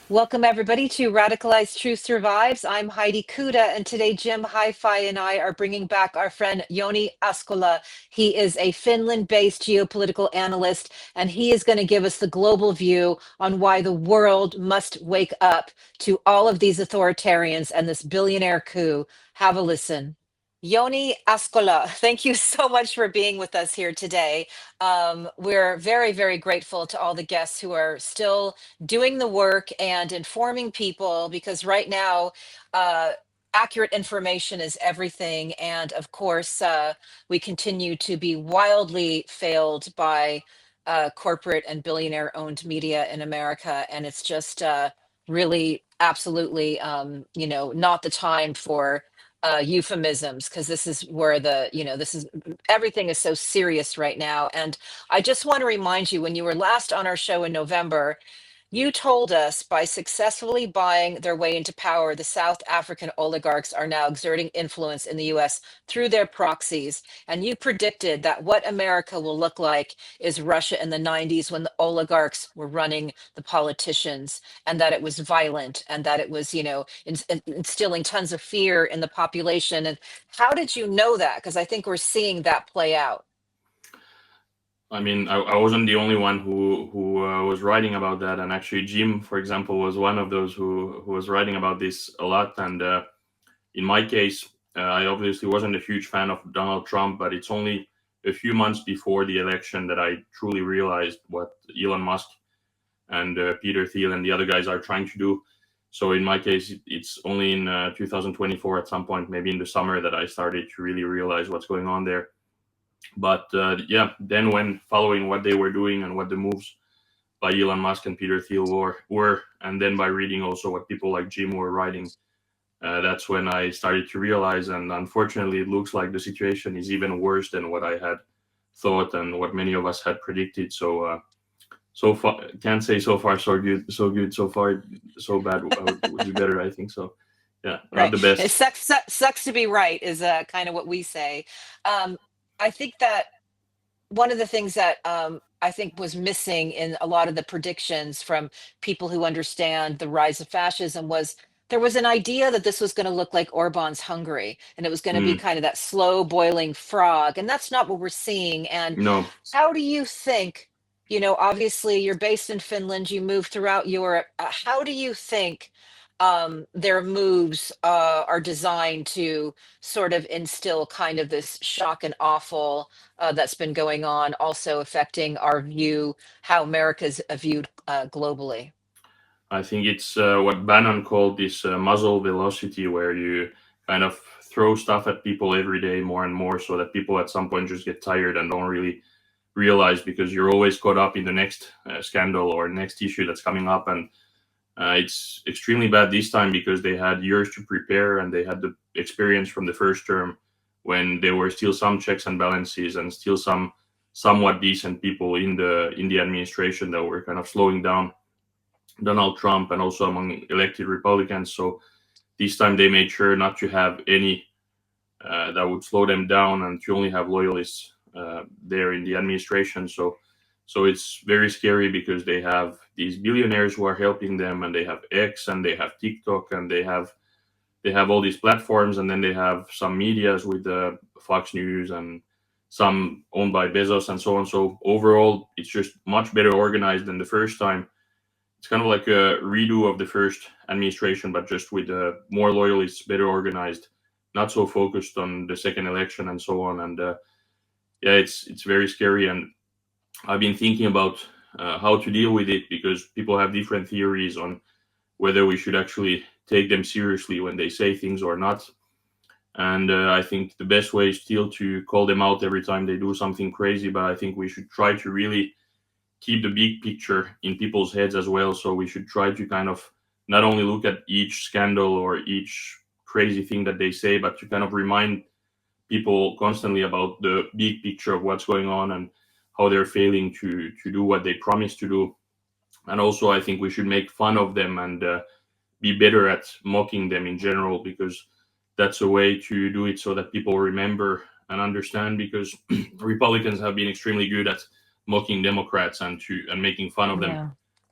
Welcome, everybody, to Radicalized Truth Survives. I'm Heidi Kuda, and today Jim Hi-Fi and I are bringing back our friend Joni Askola. He is a Finland-based geopolitical analyst, and he is going to give us the global view on why the world must wake up to all of these authoritarians and this billionaire coup. Have a listen. Joni Askola, thank you so much for being with us here today. We're very, very grateful to all the guests who are still doing the work and informing people, because right now accurate information is everything, and of course we continue to be wildly failed by corporate and billionaire owned media in America, and it's just really absolutely not the time for euphemisms, because this is where this is everything is so serious right now. And I just want to remind you, when you were last on our show in November, you told us by successfully buying their way into power, the South African oligarchs are now exerting influence in the US through their proxies. And you predicted that what America will look like is Russia in the 90s, when the oligarchs were running the politicians, and that it was violent, and that it was, instilling tons of fear in the population. And how did you know that? Because I think we're seeing that play out. I mean, I wasn't the only one who was writing about that, and actually, Jim, for example, was one of those who was writing about this a lot. And in my case, I obviously wasn't a huge fan of Donald Trump, but it's only a few months before the election that I truly realized what Elon Musk and Peter Thiel and the other guys are trying to do. So in my case, it's only in 2024 at some point, maybe in the summer, that I started to really realize what's going on there. But then when following what they were doing and what the moves by Elon Musk and Peter Thiel were, and then by reading also what people like Jim were writing, that's when I started to realize. And unfortunately, it looks like the situation is even worse than what I had thought and what many of us had predicted. So far, can't say so far so good, so far so bad would be better, I think. So yeah, not Right. the It best. sucks to be right is kind of what we say. I think that one of the things that I think was missing in a lot of the predictions from people who understand the rise of fascism was there was an idea that this was going to look like Orban's Hungary, and it was going to be Mm, kind of that slow boiling frog. And that's not what we're seeing. And no. how do you think, obviously you're based in Finland, you move throughout Europe. How do you think their moves are designed to sort of instill kind of this shock and awful that's been going on, also affecting our view, how America's viewed globally? I think it's what Bannon called this muzzle velocity, where you kind of throw stuff at people every day more and more, so that people at some point just get tired and don't really realize, because you're always caught up in the next scandal or next issue that's coming up. And it's extremely bad this time because they had years to prepare, and they had the experience from the first term when there were still some checks and balances and still some somewhat decent people in the administration that were kind of slowing down Donald Trump and also among elected Republicans. So this time they made sure not to have any that would slow them down, and to only have loyalists there in the administration. So it's very scary because they have these billionaires who are helping them, and they have X, and they have TikTok, and they have all these platforms, and then they have some medias with Fox News and some owned by Bezos and so on. So overall, it's just much better organized than the first time. It's kind of like a redo of the first administration, but just with more loyalists, better organized, not so focused on the second election and so on. And yeah, it's very scary. And I've been thinking about how to deal with it, because people have different theories on whether we should actually take them seriously when they say things or not. And I think the best way is still to call them out every time they do something crazy. But I think we should try to really keep the big picture in people's heads as well. So we should try to kind of not only look at each scandal or each crazy thing that they say, but to kind of remind people constantly about the big picture of what's going on and how they're failing to do what they promised to do. And also, I think we should make fun of them and be better at mocking them in general, because that's a way to do it so that people remember and understand, because Republicans have been extremely good at mocking Democrats and making fun of them Yeah.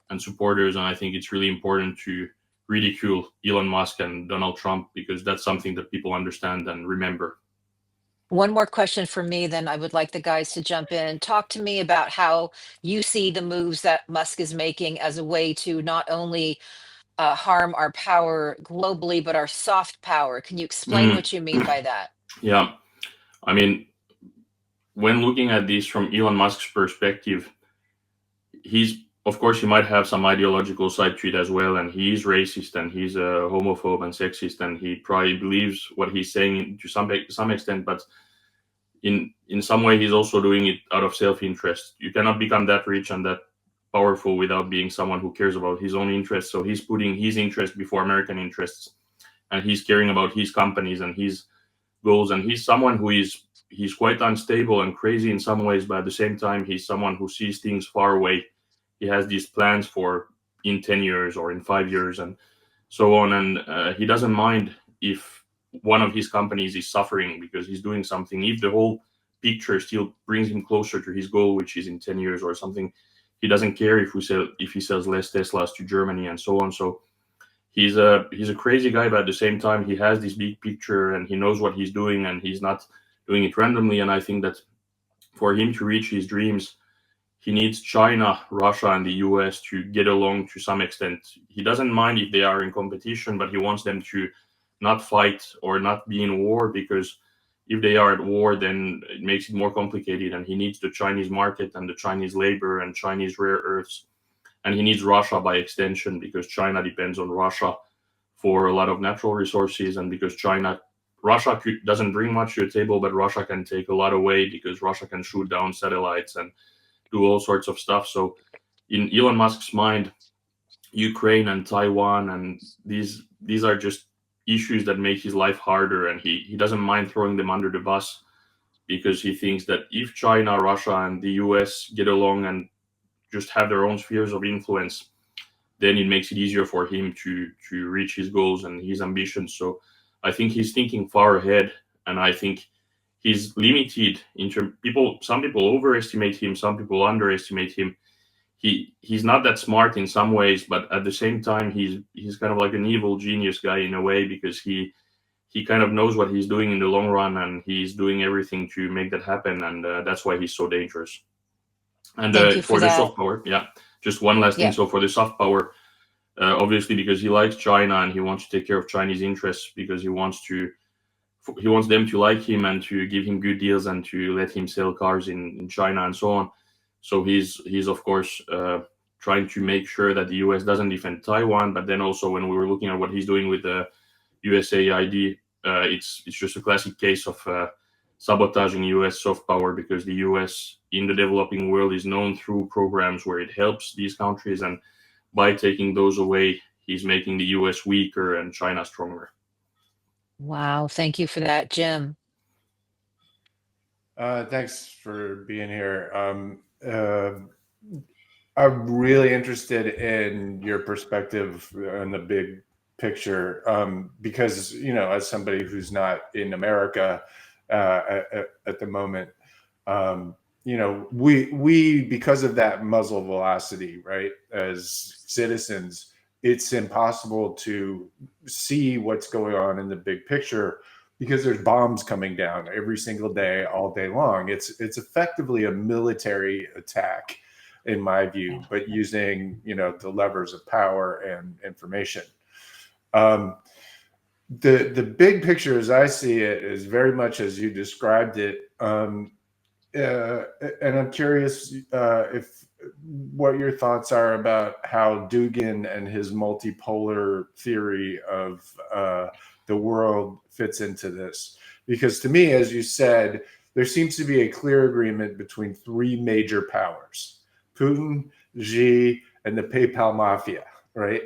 and supporters. And I think it's really important to ridicule Elon Musk and Donald Trump, because that's something that people understand and remember. One more question for me, then I would like the guys to jump in. Talk to me about how you see the moves that Musk is making as a way to not only harm our power globally, but our soft power. Can you explain Mm, what you mean by that? yeah, I mean, when looking at this from Elon Musk's perspective, he's, of course, he might have some ideological side to it as well, and he's racist and he's a homophobe and sexist, and he probably believes what he's saying to some extent, but in some way he's also doing it out of self-interest. You cannot become that rich and that powerful without being someone who cares about his own interests. So he's putting his interest before American interests, and he's caring about his companies and his goals. And he's someone who he's quite unstable and crazy in some ways, but at the same time he's someone who sees things far away. He has these plans for in 10 years or in 5 years and so on, and he doesn't mind if one of his companies is suffering because he's doing something. If the whole picture still brings him closer to his goal, which is in 10 years or something, he doesn't care if he sells less Teslas to Germany and so on. So he's a crazy guy, but at the same time he has this big picture and he knows what he's doing, and he's not doing it randomly. And I think that for him to reach his dreams, he needs China, Russia, and the US to get along to some extent. He doesn't mind if they are in competition, but he wants them to not fight or not be in war, because if they are at war, then it makes it more complicated. And he needs the Chinese market and the Chinese labor and Chinese rare earths. And he needs Russia by extension, because China depends on Russia for a lot of natural resources, and because Russia doesn't bring much to the table, but Russia can take a lot away, because Russia can shoot down satellites and do all sorts of stuff. So in Elon Musk's mind, Ukraine and Taiwan and these are just issues that make his life harder, and he doesn't mind throwing them under the bus, because he thinks that if China, Russia, and the US get along and just have their own spheres of influence, then it makes it easier for him to reach his goals and his ambitions. So I think he's thinking far ahead, and I think he's limited in terms. Some people overestimate him, some people underestimate him. He's not that smart in some ways, but at the same time he's kind of like an evil genius guy in a way, because he kind of knows what he's doing in the long run, and he's doing everything to make that happen, and that's why he's so dangerous. And Thank you for for the that. soft power, yeah, just one last thing. Yeah. So for the soft power, obviously because he likes China and he wants to take care of Chinese interests, because he wants them to like him and to give him good deals and to let him sell cars in China and so on. So he's of course trying to make sure that the US doesn't defend Taiwan. But then also, when we were looking at what he's doing with the USAID, it's just a classic case of sabotaging US soft power, because the US in the developing world is known through programs where it helps these countries, and by taking those away, he's making the US weaker and China stronger. Wow. Thank you for that, Jim. Thanks for being here. I'm really interested in your perspective on the big picture, because, as somebody who's not in America at the moment, we because of that muzzle velocity, right, as citizens, it's impossible to see what's going on in the big picture, because there's bombs coming down every single day, all day long. It's effectively a military attack, in my view, but using the levers of power and information. The big picture, as I see it, is very much as you described it. And I'm curious if what your thoughts are about how Dugin and his multipolar theory of the world fits into this. Because to me, as you said, there seems to be a clear agreement between three major powers: Putin, Xi, and the PayPal mafia, right?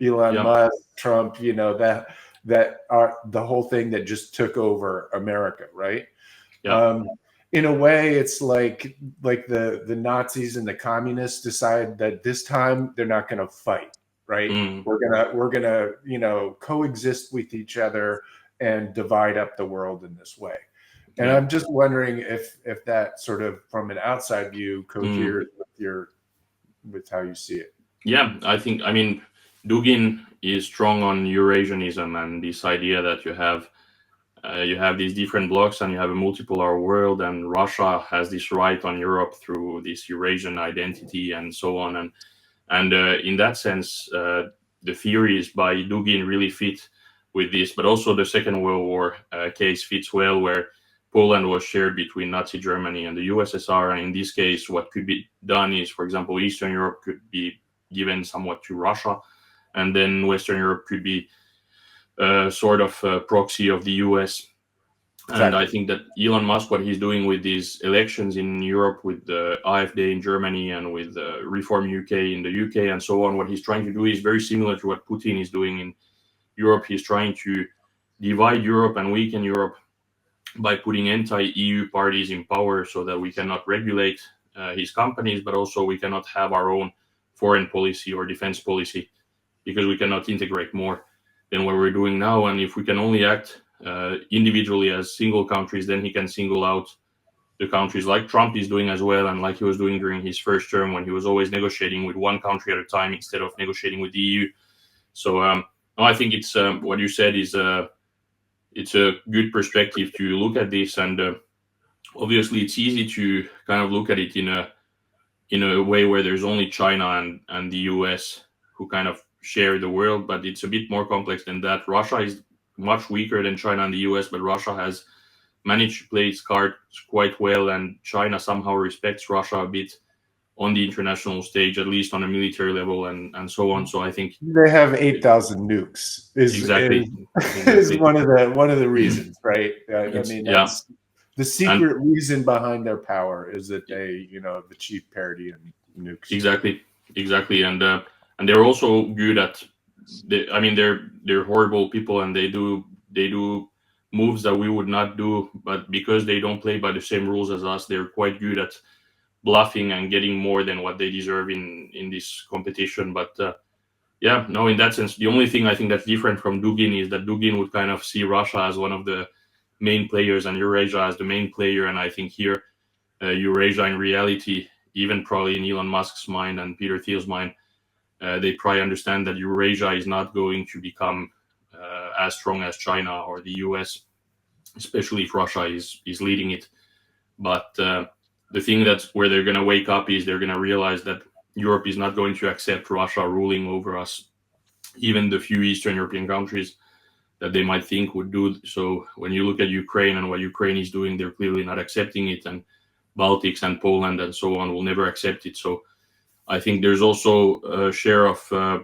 Elon Yeah, Musk, Trump, that are the whole thing that just took over America, right? yeah, In a way, it's like the Nazis and the communists decide that this time they're not going to fight, right? mm, We're gonna coexist with each other and divide up the world in this way. And I'm just wondering if that sort of from an outside view coheres with how you see it. Yeah, I mean, Dugin is strong on Eurasianism and this idea that you have these different blocks and you have a multipolar world, and Russia has this right on Europe through this Eurasian identity and so on. And in that sense, the theories by Dugin really fit with this, but also the Second World War case fits well, where Poland was shared between Nazi Germany and the USSR. And in this case, what could be done is, for example, Eastern Europe could be given somewhat to Russia, and then Western Europe could be sort of a proxy of the US. And I think that Elon Musk, what he's doing with these elections in Europe, with the AfD in Germany and with Reform UK in the UK and so on, what he's trying to do is very similar to what Putin is doing in Europe. He's trying to divide Europe and weaken Europe by putting anti-EU parties in power so that we cannot regulate his companies, but also we cannot have our own foreign policy or defense policy because we cannot integrate more than what we're doing now. And if we can only act individually as single countries, then he can single out the countries like Trump is doing as well, and like he was doing during his first term when he was always negotiating with one country at a time instead of negotiating with the EU. So I think it's what you said is it's a good perspective to look at this, and obviously it's easy to kind of look at it in a way where there's only China and the US who kind of share the world, but it's a bit more complex than that. Russia is much weaker than China and the US, but Russia has managed to play its cards quite well, and China somehow respects Russia a bit on the international stage, at least on a military level, and so on. So I think they have 8,000 nukes is one of the reasons, right? I mean, that's the secret reason behind their power is that they, the cheap parity and nukes. Exactly, and they're also good at. They're horrible people, and they do moves that we would not do, but because they don't play by the same rules as us, they're quite good at bluffing and getting more than what they deserve in this competition. But in that sense, the only thing I think that's different from Dugin is that Dugin would kind of see Russia as one of the main players and Eurasia as the main player. And I think here, Eurasia in reality, even probably in Elon Musk's mind and Peter Thiel's mind, they probably understand that Eurasia is not going to become as strong as China or the US, especially if Russia is leading it. But the thing that's where they're going to wake up is they're going to realize that Europe is not going to accept Russia ruling over us, even the few Eastern European countries that they might think would do so. When you look at Ukraine and what Ukraine is doing, they're clearly not accepting it, and Baltics and Poland and so on will never accept it. So I think there's also a share of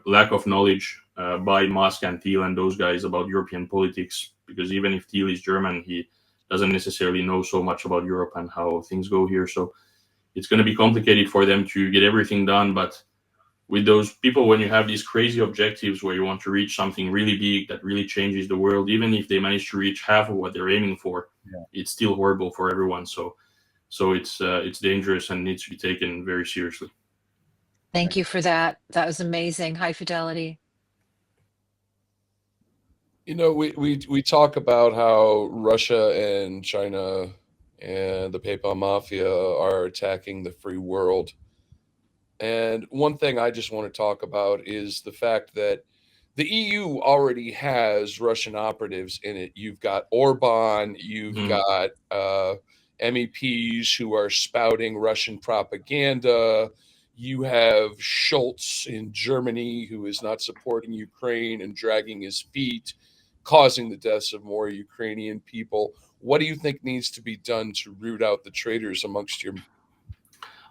lack of knowledge by Musk and Thiel and those guys about European politics, because even if Thiel is German, he doesn't necessarily know so much about Europe and how things go here. So it's going to be complicated for them to get everything done. But with those people, when you have these crazy objectives where you want to reach something really big that really changes the world, even if they manage to reach half of what they're aiming for, it's still horrible for everyone. So it's dangerous and needs to be taken very seriously. Thank you for that. That was amazing. High fidelity. We talk about how Russia and China and the PayPal mafia are attacking the free world. And one thing I just want to talk about is the fact that the EU already has Russian operatives in it. You've got Orban, you've got MEPs who are spouting Russian propaganda. You have Schultz in Germany, who is not supporting Ukraine and dragging his feet, causing the deaths of more Ukrainian people. What do you think needs to be done to root out the traitors amongst your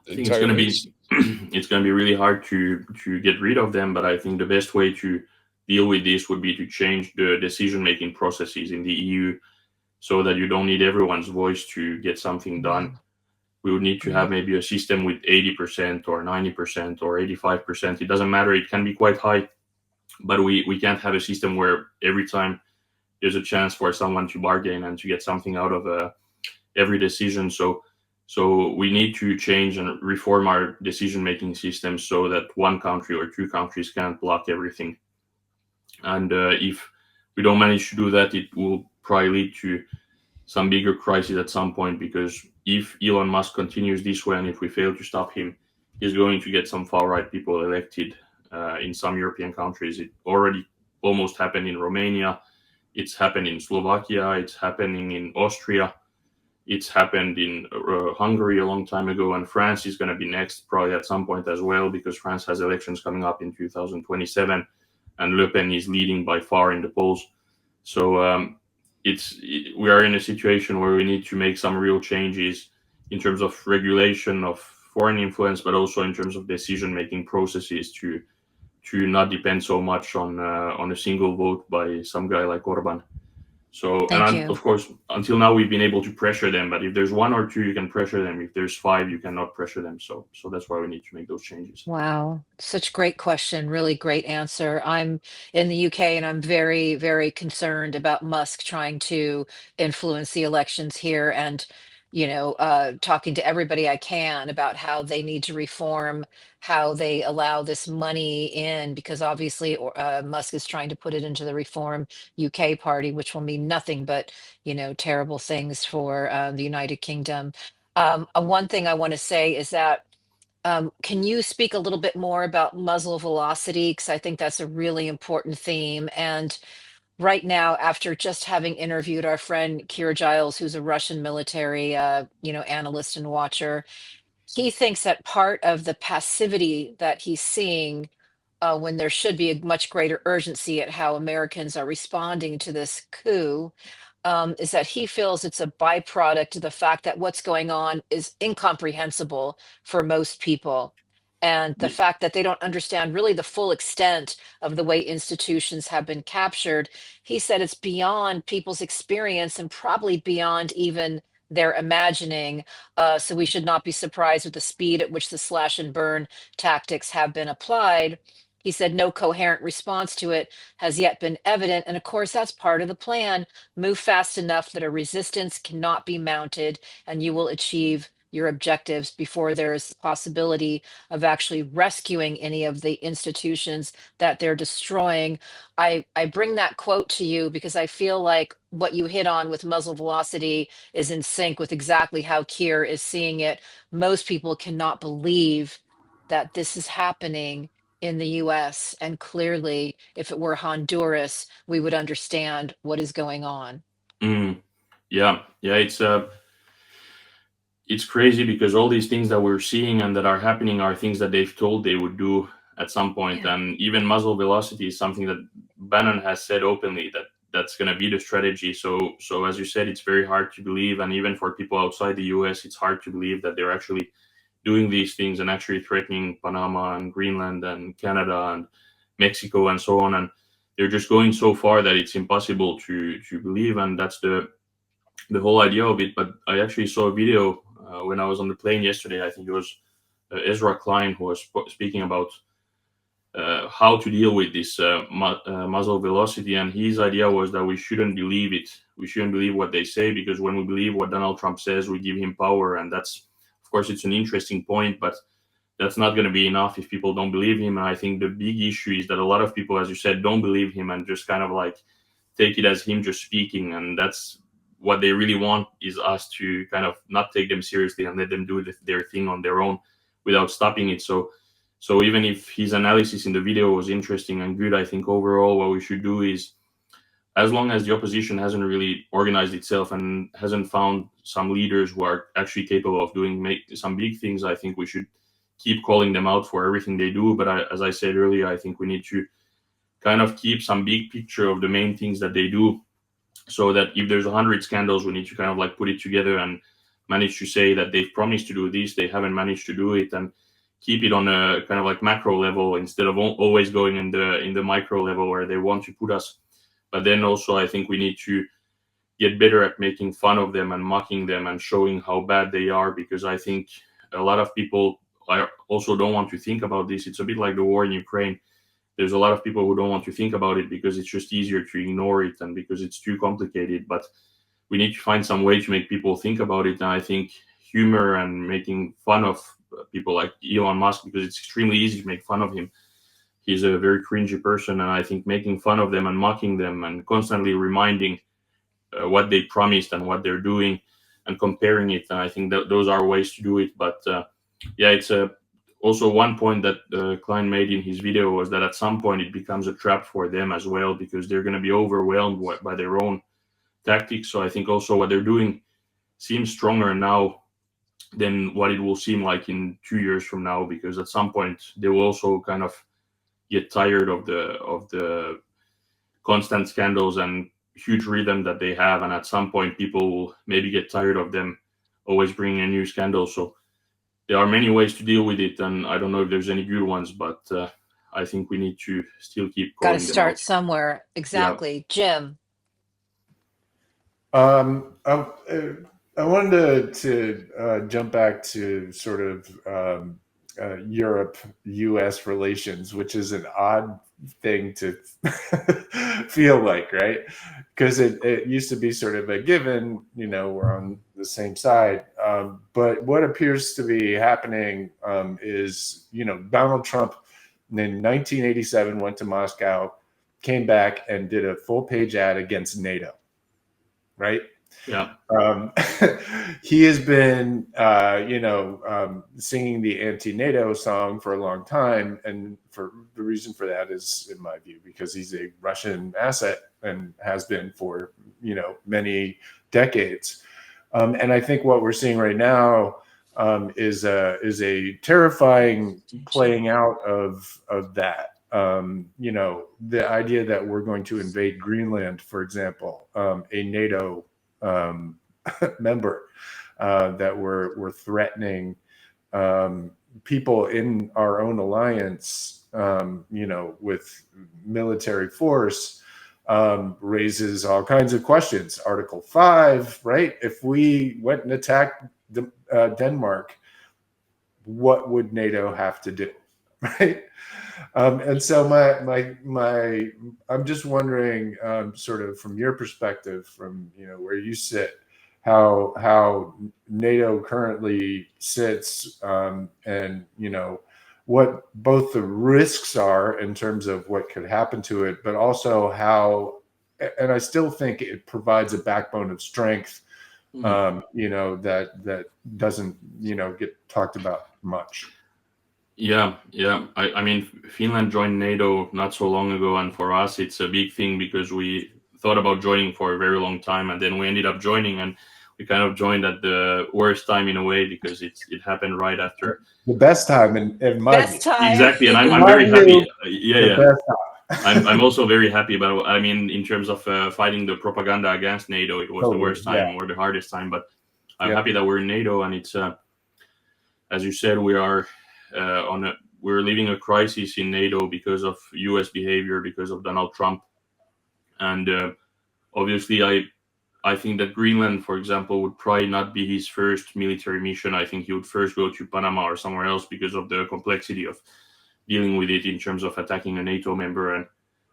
I think it's going to be really hard to get rid of them, but I think the best way to deal with this would be to change the decision-making processes in the EU so that you don't need everyone's voice to get something done. We would need to have maybe a system with 80% or 90% or 85%. It doesn't matter. It can be quite high, but we can't have a system where every time there's a chance for someone to bargain and to get something out of every decision. So we need to change and reform our decision-making system so that one country or two countries can't block everything. And if we don't manage to do that, it will probably lead to some bigger crisis at some point, because if Elon Musk continues this way and if we fail to stop him, he's going to get some far-right people elected in some European countries. It already almost happened in Romania. It's happened in Slovakia. It's happening in Austria. It's happened in Hungary a long time ago, and France is going to be next probably at some point as well, because France has elections coming up in 2027, and Le Pen is leading by far in the polls. So we are in a situation where we need to make some real changes in terms of regulation of foreign influence, but also in terms of decision-making processes to not depend so much on a single vote by some guy like Orban. So, Thank and you. of course, until now we've been able to pressure them, but if there's one or two, you can pressure them. If there's five, you cannot pressure them. So that's why we need to make those changes. Wow, such great question, really great answer. I'm in the UK and I'm very, very concerned about Musk trying to influence the elections here and, talking to everybody I can about how they need to reform, how they allow this money in, because obviously Musk is trying to put it into the Reform UK party, which will mean nothing but, terrible things for the United Kingdom. One thing I want to say is that can you speak a little bit more about muzzle velocity? Because I think that's a really important theme. And right now, after just having interviewed our friend Kira Giles, who's a Russian military, analyst and watcher, he thinks that part of the passivity that he's seeing when there should be a much greater urgency at how Americans are responding to this coup is that he feels it's a byproduct of the fact that what's going on is incomprehensible for most people. And the fact that they don't understand really the full extent of the way institutions have been captured, he said it's beyond people's experience and probably beyond even their imagining. So we should not be surprised with the speed at which the slash and burn tactics have been applied. He said no coherent response to it has yet been evident. And of course, that's part of the plan. Move fast enough that a resistance cannot be mounted and you will achieve your objectives before there is the possibility of actually rescuing any of the institutions that they're destroying. I bring that quote to you because I feel like what you hit on with muzzle velocity is in sync with exactly how Keir is seeing it. Most people cannot believe that this is happening in the US. And clearly, if it were Honduras, we would understand what is going on. Yeah, it's crazy because all these things that we're seeing and that are happening are things that they've told they would do at some point. Yeah. And even muzzle velocity is something that Bannon has said openly that that's going to be the strategy. So as you said, it's very hard to believe, and even for people outside the US, it's hard to believe that they're actually doing these things and actually threatening Panama and Greenland and Canada and Mexico and so on. And they're just going so far that it's impossible to believe, and that's the whole idea of it. But I actually saw a video when I was on the plane yesterday. I think it was Ezra Klein who was speaking about how to deal with this muzzle velocity, and his idea was that we shouldn't believe it. We shouldn't believe what they say, because when we believe what Donald Trump says, we give him power. And that's, of course, it's an interesting point, but that's not going to be enough if people don't believe him. And I think the big issue is that a lot of people, as you said, don't believe him and just kind of like take it as him just speaking. And that's what they really want, is us to kind of not take them seriously and let them do their thing on their own without stopping it. So even if his analysis in the video was interesting and good, I think overall what we should do is, as long as the opposition hasn't really organized itself and hasn't found some leaders who are actually capable of doing some big things, I think we should keep calling them out for everything they do. But as I said earlier, I think we need to kind of keep some big picture of the main things that they do, so that if there's 100 scandals, we need to kind of like put it together and manage to say that they've promised to do this, they haven't managed to do it, and keep it on a kind of like macro level instead of always going in the micro level where they want to put us. But then also I think we need to get better at making fun of them and mocking them and showing how bad they are, because I think a lot of people also don't want to think about this. It's a bit like the war in Ukraine. There's a lot of people who don't want to think about it because it's just easier to ignore it and because it's too complicated. But we need to find some way to make people think about it. And I think humor and making fun of people like Elon Musk, because it's extremely easy to make fun of him. He's a very cringy person, and I think making fun of them and mocking them and constantly reminding what they promised and what they're doing, and comparing it. And I think that those are ways to do it. But yeah, it's also one point that Klein made in his video was that at some point it becomes a trap for them as well, because they're going to be overwhelmed by their own tactics. So I think also what they're doing seems stronger now than what it will seem like in 2 years from now, because at some point they will also kind of get tired of the constant scandals and huge rhythm that they have, and at some point people will maybe get tired of them always bringing a new scandal. So there are many ways to deal with it, and I don't know if there's any good ones, but I think we need to still keep Got to calling them start out. somewhere. Exactly. Jim. I wanted to jump back to sort of Europe-U.S. relations, which is an odd thing to feel like, right? Because it used to be sort of a given, we're on the same side. But what appears to be happening is, Donald Trump in 1987 went to Moscow, came back and did a full-page ad against NATO, right? Yeah. He has been, singing the anti-NATO song for a long time, and for the reason for that is, in my view, because he's a Russian asset and has been for many decades. And I think what we're seeing right now is a terrifying playing out of that. The idea that we're going to invade Greenland, for example, a NATO member, that we're threatening people in our own alliance, with military force, raises all kinds of questions. Article 5, right? If we went and attacked Denmark, what would NATO have to do, right? And so I'm just wondering, sort of from your perspective, from where you sit, how NATO currently sits, and what both the risks are in terms of what could happen to it, but also how, and I still think it provides a backbone of strength, that doesn't get talked about much. Yeah. I mean, Finland joined NATO not so long ago, and for us it's a big thing because we thought about joining for a very long time, and then we ended up joining, and we kind of joined at the worst time in a way, because it happened right after The best time in my Best view. time. Exactly, and I'm In my very view, happy. the Yeah. best time. I'm also very happy about. I mean, in terms of fighting the propaganda against NATO, it was the worst time or the hardest time. But I'm happy that we're in NATO, and it's as you said, we are we're living a crisis in NATO because of U.S. behavior, because of Donald Trump, and obviously, I think that Greenland, for example, would probably not be his first military mission. I think he would first go to Panama or somewhere else because of the complexity of dealing with it in terms of attacking a NATO member, and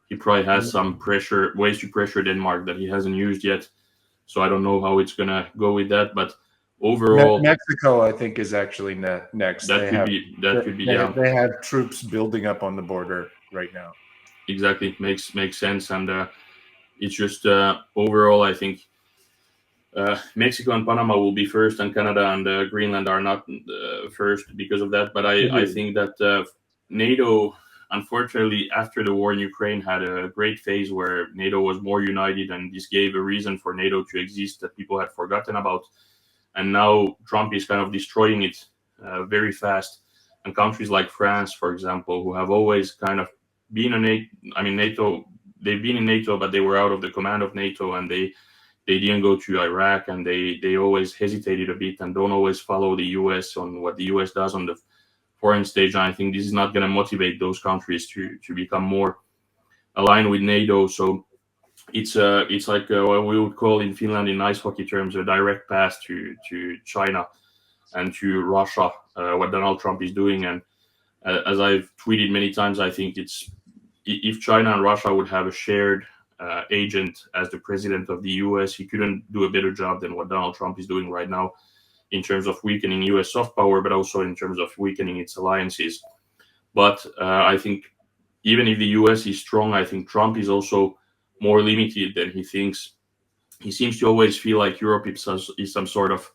he probably has some ways to pressure Denmark that he hasn't used yet. So I don't know how it's gonna go with that, but overall, Mexico, I think, is actually next. That could be. They have troops building up on the border right now. Exactly, makes sense, and it's just overall, I think Mexico and Panama will be first, and Canada and Greenland are not first because of that. But I think that NATO, unfortunately, after the war in Ukraine, had a great phase where NATO was more united, and this gave a reason for NATO to exist that people had forgotten about. And now Trump is kind of destroying it very fast. And countries like France, for example, who have always kind of been NATO, they've been in NATO, but they were out of the command of NATO, and they didn't go to Iraq, and they always hesitated a bit and don't always follow the US on what the US does on the foreign stage. And I think this is not going to motivate those countries to become more aligned with NATO. So it's like what we would call in Finland in ice hockey terms a direct pass to China and to Russia, what Donald Trump is doing. And as I've tweeted many times, I think if China and Russia would have a shared agent as the president of the US, he couldn't do a better job than what Donald Trump is doing right now in terms of weakening US soft power, but also in terms of weakening its alliances. But I think even if the US is strong, I think Trump is also more limited than he thinks he seems to always feel like Europe is some sort of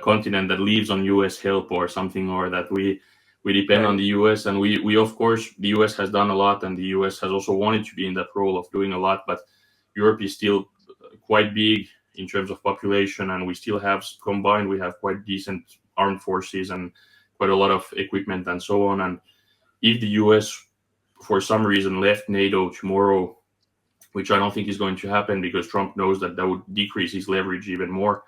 continent that lives on US help or something, or that we depend on Right. the US. And we of course, the US has done a lot, and the US has also wanted to be in that role of doing a lot, but Europe is still quite big in terms of population, and we still have combined, we have quite decent armed forces and quite a lot of equipment and so on. And if the US for some reason left NATO tomorrow, which I don't think is going to happen because Trump knows that that would decrease his leverage even more.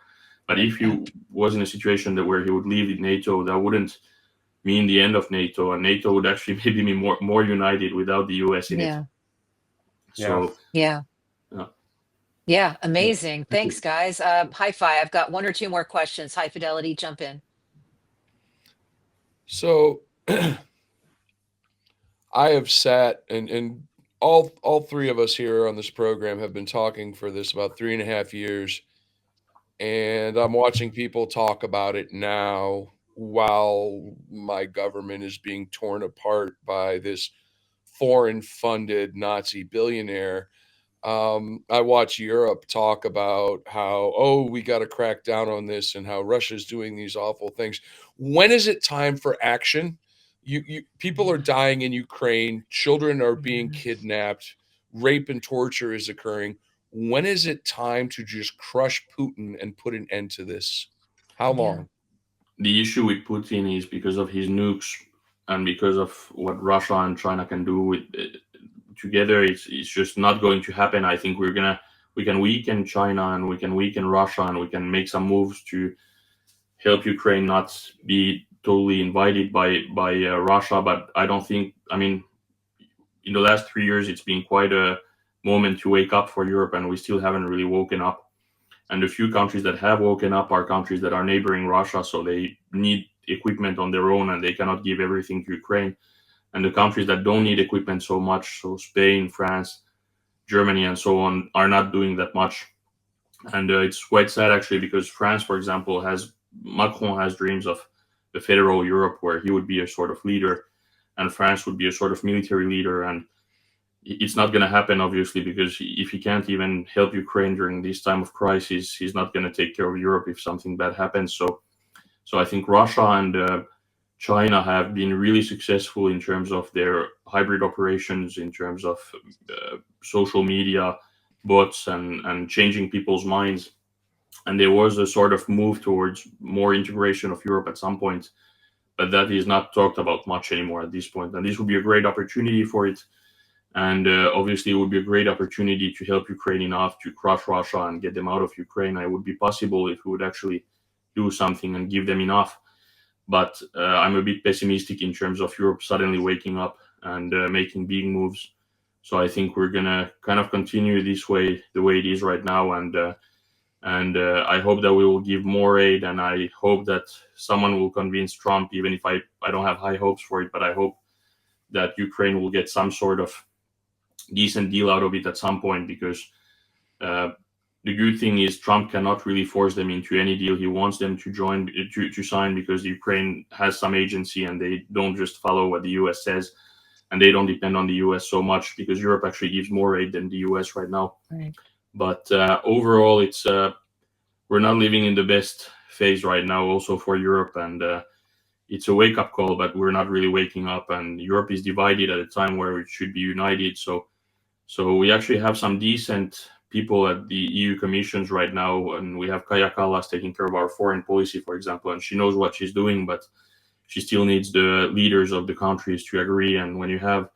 But if he was in a situation that where he would leave NATO, that wouldn't mean the end of NATO, and NATO would actually maybe be more united without the US in it. Yeah. So Yeah. yeah. Yeah. Amazing. Thanks, guys. Hi-Fi. I've got one or two more questions. High Fidelity, jump in. So I have sat and all three of us here on this program have been talking for this about 3.5 years, and I'm watching people talk about it now while my government is being torn apart by this foreign funded Nazi billionaire. I watch Europe talk about how, oh, we got to crack down on this and how Russia's doing these awful things. When is it time for action? People are dying in Ukraine, children are being kidnapped, rape and torture is occurring. When is it time to just crush Putin and put an end to this? How long? The issue with Putin is because of his nukes and because of what Russia and China can do with together. It's just not going to happen. I think we can weaken China and we can weaken Russia and we can make some moves to help Ukraine not be totally invaded by Russia. But I don't think. I mean, in the last 3 years, it's been quite a moment to wake up for Europe, and we still haven't really woken up. And the few countries that have woken up are countries that are neighboring Russia, so they need equipment on their own, and they cannot give everything to Ukraine. And the countries that don't need equipment so much, so Spain, France, Germany, and so on, are not doing that much. And it's quite sad actually, because France, for example, has Macron has dreams of the federal Europe where he would be a sort of leader, and France would be a sort of military leader. And it's not going to happen, obviously, because if he can't even help Ukraine during this time of crisis, he's not going to take care of Europe if something bad happens. So I think Russia and China have been really successful in terms of their hybrid operations, in terms of social media bots and changing people's minds. And there was a sort of move towards more integration of Europe at some point, but that is not talked about much anymore at this point. And this would be a great opportunity for it. And obviously, it would be a great opportunity to help Ukraine enough to crush Russia and get them out of Ukraine. It would be possible if we would actually do something and give them enough. But I'm a bit pessimistic in terms of Europe suddenly waking up and making big moves. So I think we're gonna kind of continue this way, the way it is right now, and I hope that we will give more aid, and I hope that someone will convince Trump, even if I don't have high hopes for it, but I hope that Ukraine will get some sort of decent deal out of it at some point, because uh, the good thing is Trump cannot really force them into any deal he wants them to join to sign, because Ukraine has some agency and they don't just follow what the US says, and they don't depend on the US so much, because Europe actually gives more aid than the US right now. Right. But overall, it's we're not living in the best phase right now also for Europe, and it's a wake up call, but we're not really waking up, and Europe is divided at a time where it should be united. So we actually have some decent people at the EU commissions right now, and we have Kaja Kallas taking care of our foreign policy, for example, and she knows what she's doing, but she still needs the leaders of the countries to agree. And when you have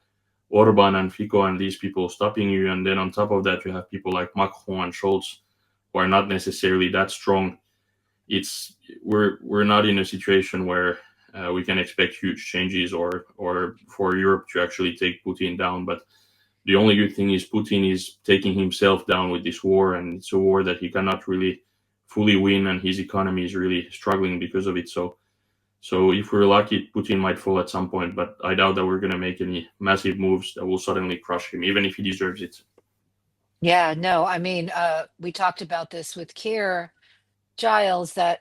Orban and Fico and these people stopping you, and then on top of that you have people like Macron and Scholz who are not necessarily that strong, it's we're not in a situation where we can expect huge changes or for Europe to actually take Putin down. But the only good thing is Putin is taking himself down with this war, and it's a war that he cannot really fully win, and his economy is really struggling because of it. So if we're lucky, Putin might fall at some point, but I doubt that we're going to make any massive moves that will suddenly crush him, even if he deserves it. Yeah, no, I mean, we talked about this with Keir Giles, that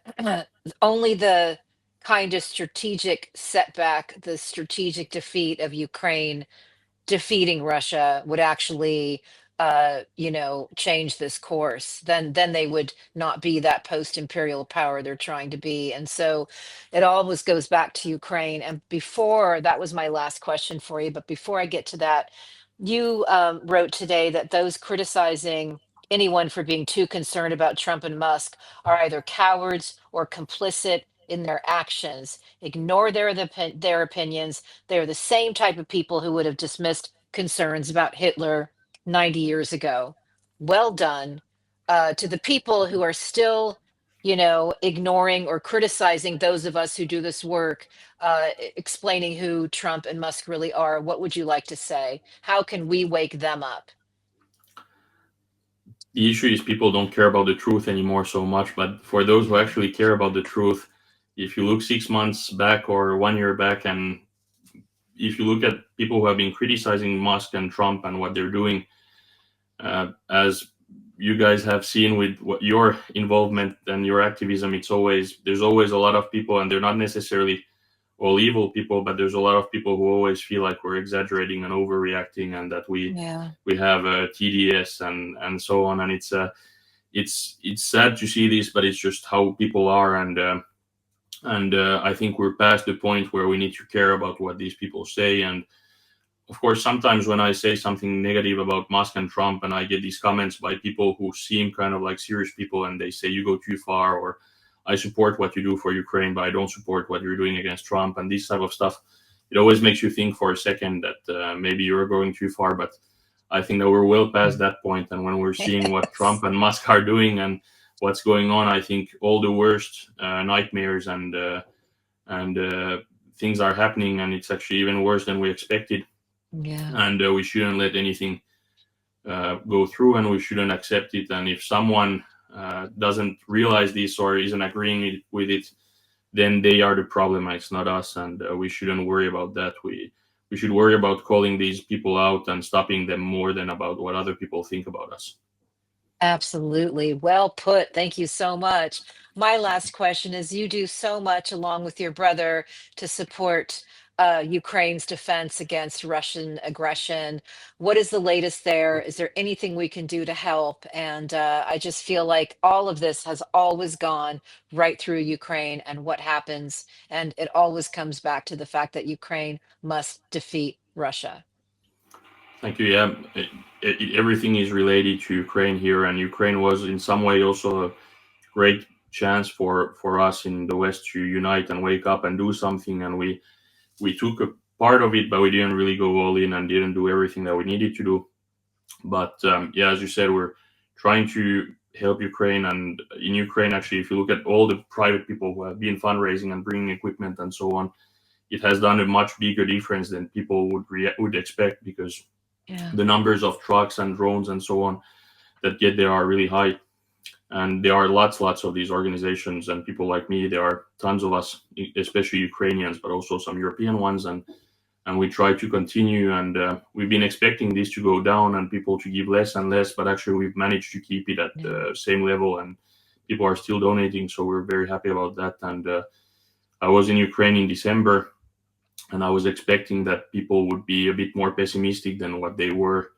only the kind of strategic setback, the strategic defeat of Ukraine defeating Russia would actually change this course, then they would not be that post-imperial power they're trying to be. And so it always goes back to Ukraine. And before, that was my last question for you, but before I get to that, you wrote today that those criticizing anyone for being too concerned about Trump and Musk are either cowards or complicit in their actions. Ignore their opinions. They're the same type of people who would have dismissed concerns about Hitler 90 years ago. Well done. To the people who are still, ignoring or criticizing those of us who do this work, explaining who Trump and Musk really are, what would you like to say? How can we wake them up? The issue is people don't care about the truth anymore so much, but for those who actually care about the truth, if you look 6 months back or 1 year back, and if you look at people who have been criticizing Musk and Trump and what they're doing, as you guys have seen with what your involvement and your activism, there's always a lot of people, and they're not necessarily all evil people, but there's a lot of people who always feel like we're exaggerating and overreacting, and that we have a TDS and so on. And it's sad to see this, but it's just how people are. And I think we're past the point where we need to care about what these people say. And of course, sometimes when I say something negative about Musk and Trump, and I get these comments by people who seem kind of like serious people, and they say you go too far, or I support what you do for Ukraine, but I don't support what you're doing against Trump, and this type of stuff, it always makes you think for a second that maybe you're going too far. But I think that we're well past that point, and when we're seeing what Trump and Musk are doing and what's going on, I think all the worst nightmares and things are happening, and it's actually even worse than we expected. Yeah. And we shouldn't let anything go through, and we shouldn't accept it. And if someone doesn't realize this or isn't agreeing with it, then they are the problem. It's not us, and we shouldn't worry about that. We should worry about calling these people out and stopping them more than about what other people think about us. Absolutely. Well put. Thank you so much. My last question is, you do so much along with your brother to support Ukraine's defense against Russian aggression. What is the latest there? Is there anything we can do to help? And I just feel like all of this has always gone right through Ukraine and what happens. And it always comes back to the fact that Ukraine must defeat Russia. Thank you. Yeah, everything is related to Ukraine here, and Ukraine was in some way also a great chance for us in the West to unite and wake up and do something. And we took a part of it, but we didn't really go all in and didn't do everything that we needed to do. But yeah, as you said, we're trying to help Ukraine. And in Ukraine, actually, if you look at all the private people who have been fundraising and bringing equipment and so on, it has done a much bigger difference than people would expect, because the numbers of trucks and drones and so on that get there are really high. And there are lots of these organizations and people like me. There are tons of us, especially Ukrainians, but also some European ones. And we try to continue. And we've been expecting this to go down and people to give less and less, but actually we've managed to keep it at the same level, and people are still donating. So we're very happy about that. And I was in Ukraine in December, and I was expecting that people would be a bit more pessimistic than what they were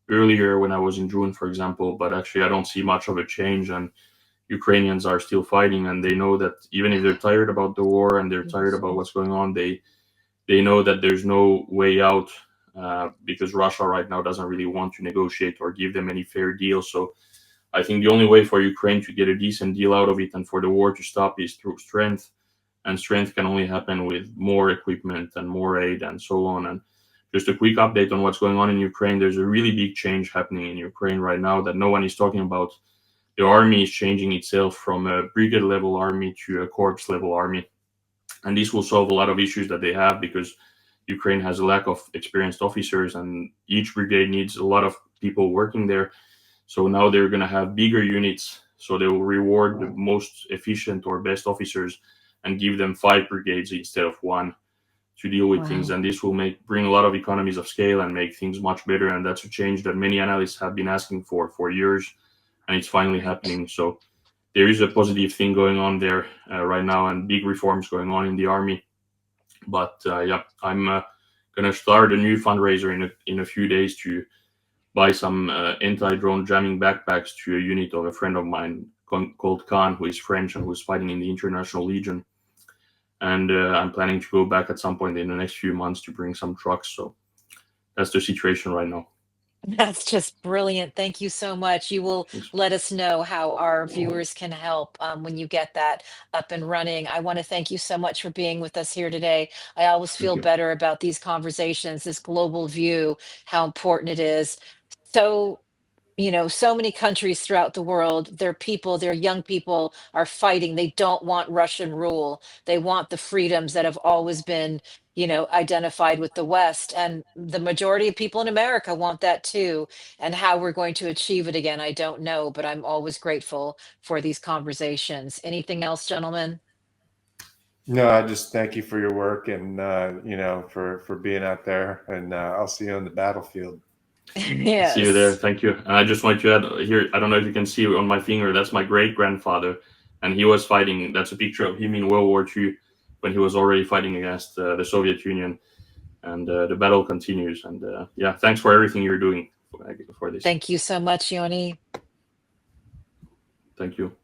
earlier when I was in June, for example. But actually, I don't see much of a change, and Ukrainians are still fighting, and they know that even if they're tired about the war and they're tired about what's going on, they know that there's no way out, because Russia right now doesn't really want to negotiate or give them any fair deal. So I think the only way for Ukraine to get a decent deal out of it and for the war to stop is through strength. And strength can only happen with more equipment and more aid and so on. And just a quick update on what's going on in Ukraine. There's a really big change happening in Ukraine right now that no one is talking about. The army is changing itself from a brigade level army to a corps level army. And this will solve a lot of issues that they have, because Ukraine has a lack of experienced officers, and each brigade needs a lot of people working there. So now they're going to have bigger units. So they will reward the most efficient or best officers and give them 5 brigades instead of 1 to deal with things. And this will bring a lot of economies of scale and make things much better. And that's a change that many analysts have been asking for years, and it's finally happening. So there is a positive thing going on there right now, and big reforms going on in the army. But yeah, I'm going to start a new fundraiser in a few days to buy some anti-drone jamming backpacks to a unit of a friend of mine called Khan, who is French and who's fighting in the International Legion. And I'm planning to go back at some point in the next few months to bring some trucks. So that's the situation right now. That's just brilliant. Thank you so much. You will Thanks. let us know how our viewers can help when you get that up and running. I want to thank you so much for being with us here today. I always feel you. better about these conversations, this global view, how important it is. So, so many countries throughout the world, their people, their young people are fighting. They don't want Russian rule. They want the freedoms that have always been, identified with the West. And the majority of people in America want that too. And how we're going to achieve it again, I don't know, but I'm always grateful for these conversations. Anything else, gentlemen? No, I just thank you for your work and for being out there. And I'll see you on the battlefield. See you there. Yes. Thank you. And I just want to add here, I don't know if you can see on my finger, that's my great grandfather. And he was fighting, that's a picture of him in World War II when he was already fighting against the Soviet Union. And the battle continues. And yeah, thanks for everything you're doing for this. Thank you so much, Yoni. Thank you.